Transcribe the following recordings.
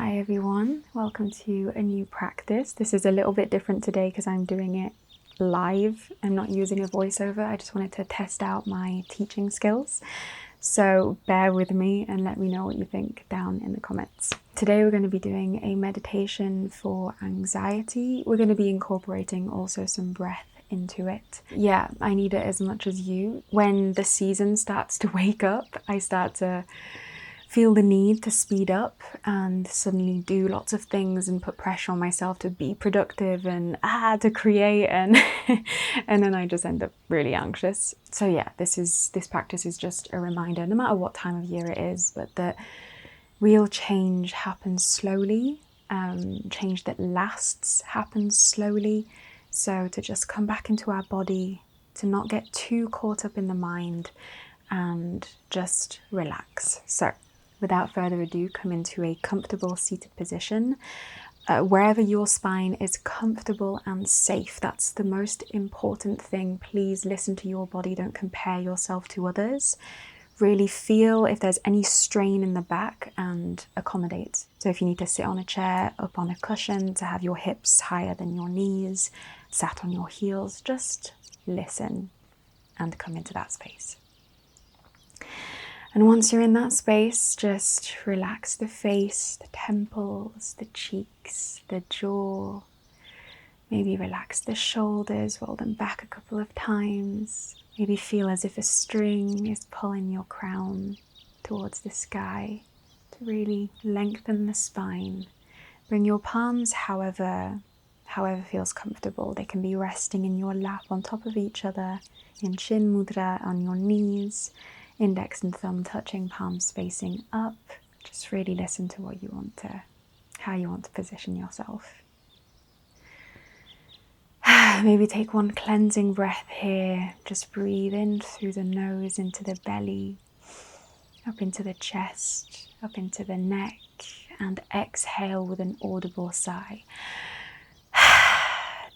Hi everyone, welcome to a new practice. This is a little bit different today because I'm doing it live. I'm not using a voiceover. I just wanted to test out my teaching skills. So bear with me and let me know what you think down in the comments. Today we're going to be doing a meditation for anxiety. We're going to be incorporating also some breath into it. Yeah, I need it as much as you. When the season starts to wake up, I start to feel the need to speed up and suddenly do lots of things and put pressure on myself to be productive and to create and and then I just end up really anxious. So yeah, this practice is just a reminder, no matter what time of year it is, but that real change happens slowly. Change that lasts happens slowly. So to just come back into our body, to not get too caught up in the mind and just relax. So without further ado, come into a comfortable seated position. Wherever your spine is comfortable and safe, that's the most important thing. Please listen to your body, don't compare yourself to others. Really feel if there's any strain in the back and accommodate. So if you need to sit on a chair, up on a cushion, to have your hips higher than your knees, sat on your heels, just listen and come into that space. And once you're in that space, just relax the face, the temples, the cheeks, the jaw. Maybe relax the shoulders, roll them back a couple of times. Maybe feel as if a string is pulling your crown towards the sky to really lengthen the spine. Bring your palms however feels comfortable. They can be resting in your lap on top of each other, in chin mudra on your knees. Index and thumb touching, palms facing up. Just really listen to how you want to position yourself. Maybe take one cleansing breath here. Just breathe in through the nose into the belly, up into the chest, up into the neck, and exhale with an audible sigh.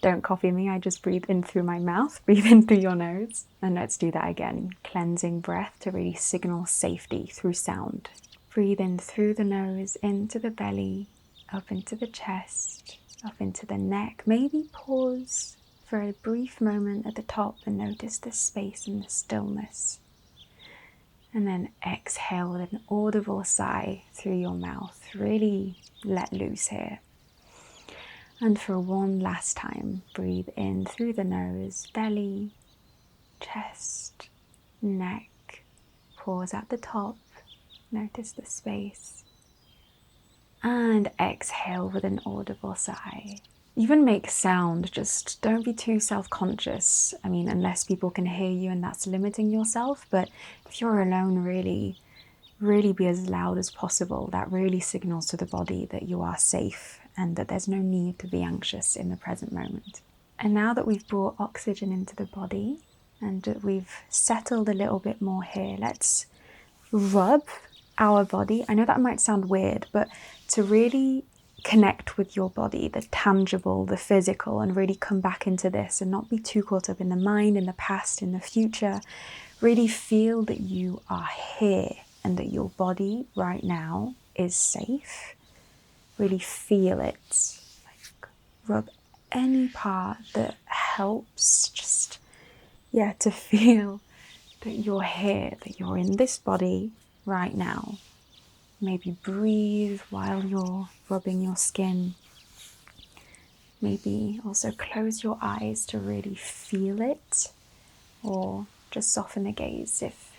Don't copy me, I just breathe in through my mouth, breathe in through your nose. And let's do that again. Cleansing breath to really signal safety through sound. Breathe in through the nose, into the belly, up into the chest, up into the neck. Maybe pause for a brief moment at the top and notice the space and the stillness. And then exhale with an audible sigh through your mouth. Really let loose here. And for one last time, breathe in through the nose, belly, chest, neck. Pause at the top, notice the space. And exhale with an audible sigh. Even make sound, just don't be too self-conscious. I mean, unless people can hear you and that's limiting yourself. But if you're alone, really be as loud as possible. That really signals to the body that you are safe and that there's no need to be anxious in the present moment. And now that we've brought oxygen into the body and that we've settled a little bit more here, let's rub our body. I know that might sound weird, but to really connect with your body, the tangible, the physical, and really come back into this and not be too caught up in the mind, in the past, in the future. Really feel that you are here and that your body right now is safe. Really feel it. Like rub any part that helps, just to feel that you're here, that you're in this body right now. Maybe breathe while you're rubbing your skin. Maybe also close your eyes to really feel it, or just soften the gaze if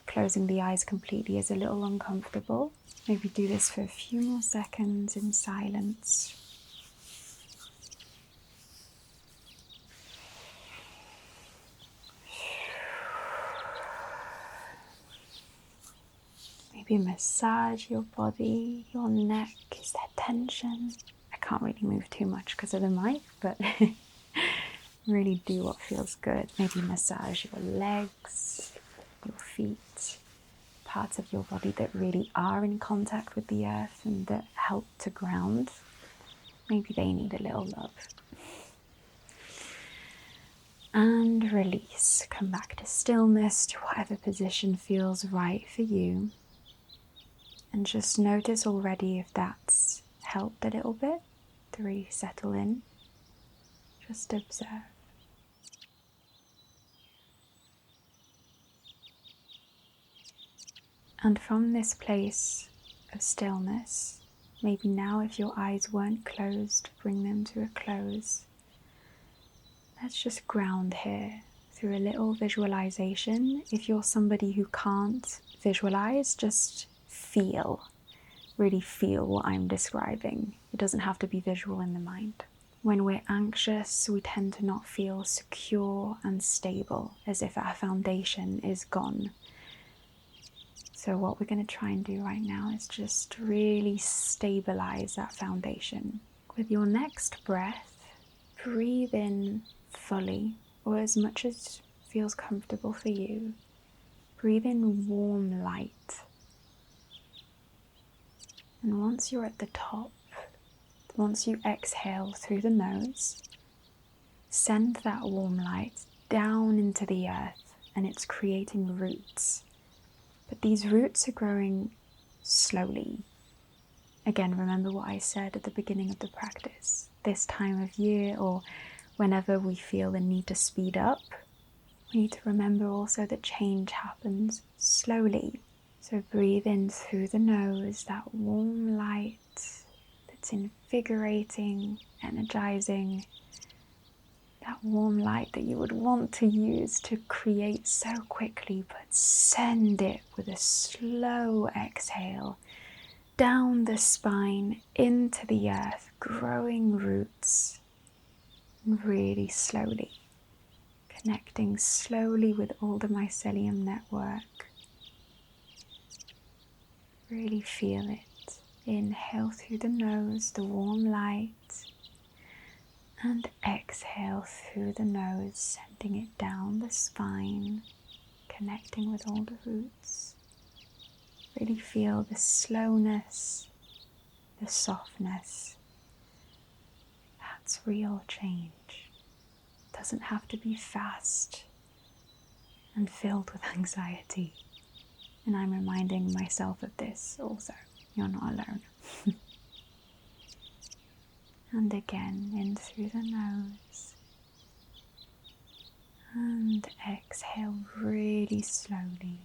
closing the eyes completely is a little uncomfortable. Maybe do this for a few more seconds in silence. Maybe massage your body, your neck. Is there tension? I can't really move too much because of the mic, but really do what feels good. Maybe massage your legs, your feet, parts of your body that really are in contact with the earth and that help to ground. Maybe they need a little love. And release. Come back to stillness, to whatever position feels right for you. And just notice already if that's helped a little bit to really settle in. Just observe. And from this place of stillness, maybe now if your eyes weren't closed, bring them to a close. Let's just ground here through a little visualization. If you're somebody who can't visualize, just feel. Really feel what I'm describing. It doesn't have to be visual in the mind. When we're anxious, we tend to not feel secure and stable, as if our foundation is gone. So what we're going to try and do right now is just really stabilize that foundation. With your next breath, breathe in fully, or as much as feels comfortable for you. Breathe in warm light. And once you're at the top, once you exhale through the nose, send that warm light down into the earth, and it's creating roots. But these roots are growing slowly. Again, remember what I said at the beginning of the practice. This time of year, or whenever we feel the need to speed up, we need to remember also that change happens slowly. So breathe in through the nose, that warm light that's invigorating, energizing, that warm light that you would want to use to create so quickly, but send it with a slow exhale down the spine into the earth, growing roots, and really slowly, connecting slowly with all the mycelium network. Really feel it. Inhale through the nose, the warm light, and exhale through the nose, sending it down the spine, connecting with all the roots. Really feel the slowness, the softness. That's real change. It doesn't have to be fast and filled with anxiety. And I'm reminding myself of this also. You're not alone. And again, in through the nose. And exhale really slowly.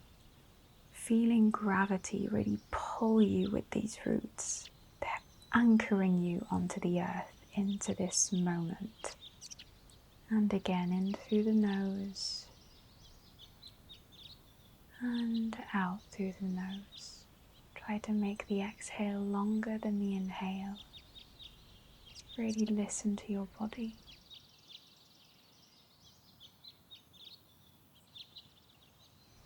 Feeling gravity really pull you with these roots. They're anchoring you onto the earth, into this moment. And again, in through the nose. And out through the nose. Try to make the exhale longer than the inhale. Really listen to your body.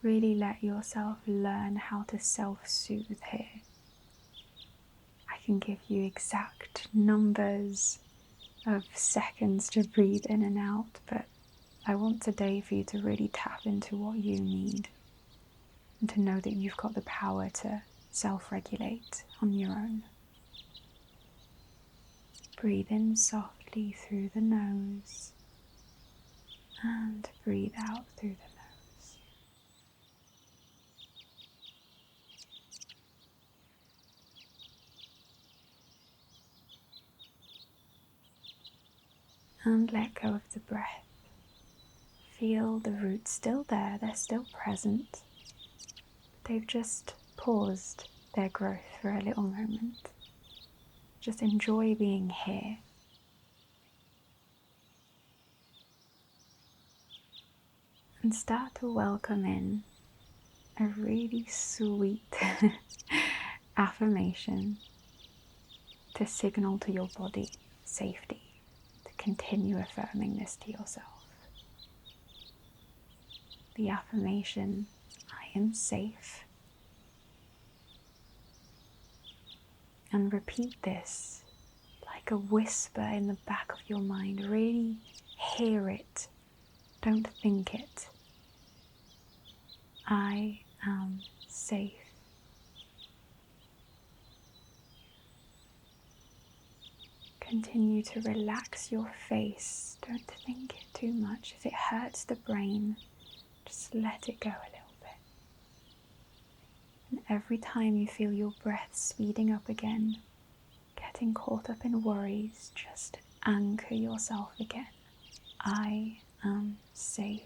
Really let yourself learn how to self-soothe here. I can give you exact numbers of seconds to breathe in and out, but I want today for you to really tap into what you need and to know that you've got the power to self-regulate on your own. Breathe in softly through the nose and breathe out through the nose. And let go of the breath. Feel the roots still there, they're still present. They've just paused their growth for a little moment. Just enjoy being here. And start to welcome in a really sweet affirmation to signal to your body safety, to continue affirming this to yourself. The affirmation, I am safe. And repeat this like a whisper in the back of your mind. Really hear it. Don't think it. I am safe. Continue to relax your face. Don't think it too much. If it hurts the brain, just let it go a little bit. And every time you feel your breath speeding up again, get getting caught up in worries, just anchor yourself again. I am safe.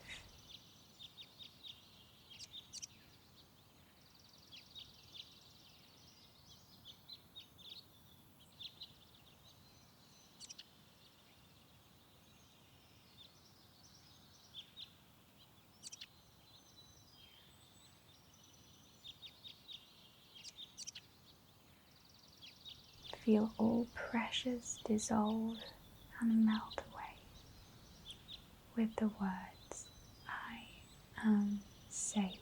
Feel all pressures dissolve and melt away with the words, I am safe.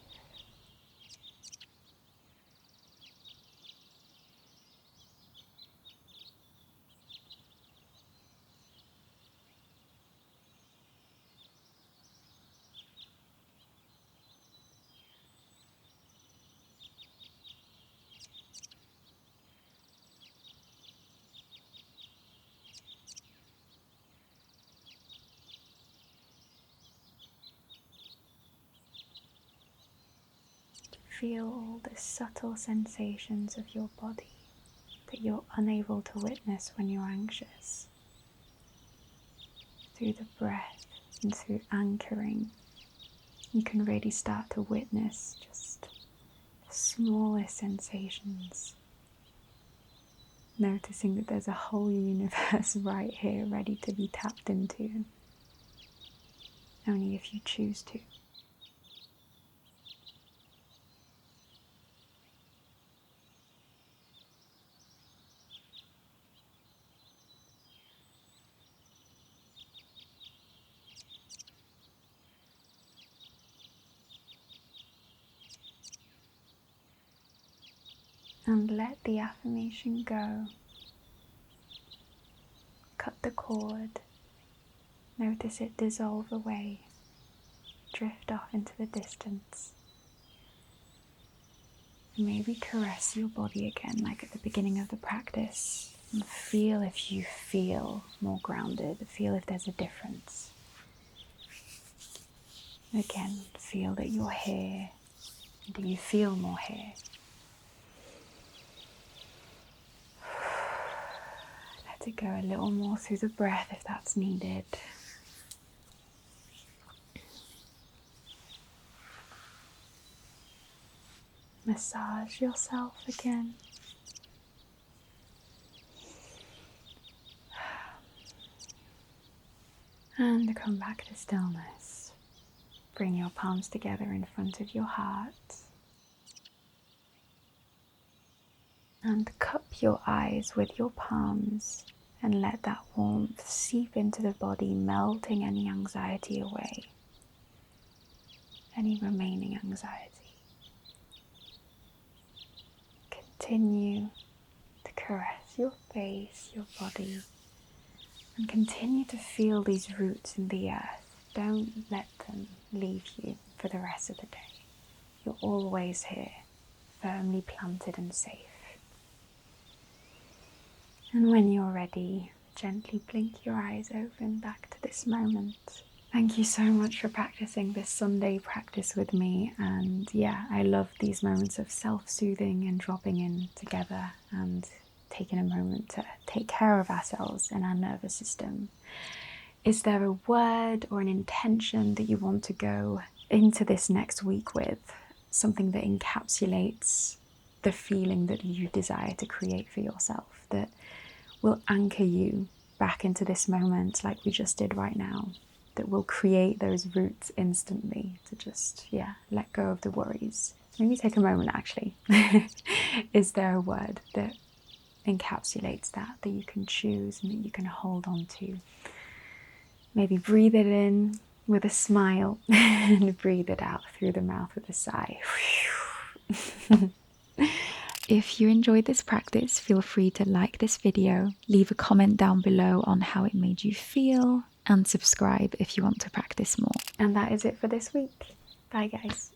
Feel all the subtle sensations of your body that you're unable to witness when you're anxious. Through the breath and through anchoring, you can really start to witness just the smallest sensations. Noticing that there's a whole universe right here ready to be tapped into, only if you choose to. And let the affirmation go. Cut the cord. Notice it dissolve away, drift off into the distance. Maybe caress your body again like at the beginning of the practice. And feel if you feel more grounded. Feel if there's a difference. Again, feel that you're here. Do you feel more here? Let it go a little more through the breath if that's needed. Massage yourself again. And come back to stillness. Bring your palms together in front of your heart. And cup your eyes with your palms and let that warmth seep into the body, melting any anxiety away, any remaining anxiety. Continue to caress your face, your body, and continue to feel these roots in the earth. Don't let them leave you for the rest of the day. You're always here, firmly planted and safe. And when you're ready, gently blink your eyes open back to this moment. Thank you so much for practicing this Sunday practice with me. And yeah, I love these moments of self-soothing and dropping in together and taking a moment to take care of ourselves and our nervous system. Is there a word or an intention that you want to go into this next week with? Something that encapsulates the feeling that you desire to create for yourself, that will anchor you back into this moment like we just did right now, that will create those roots instantly to just, let go of the worries. Maybe take a moment actually. Is there a word that encapsulates that you can choose and that you can hold on to? Maybe breathe it in with a smile and breathe it out through the mouth with a sigh. If you enjoyed this practice, feel free to like this video, leave a comment down below on how it made you feel, and subscribe if you want to practice more. And that is it for this week. Bye guys.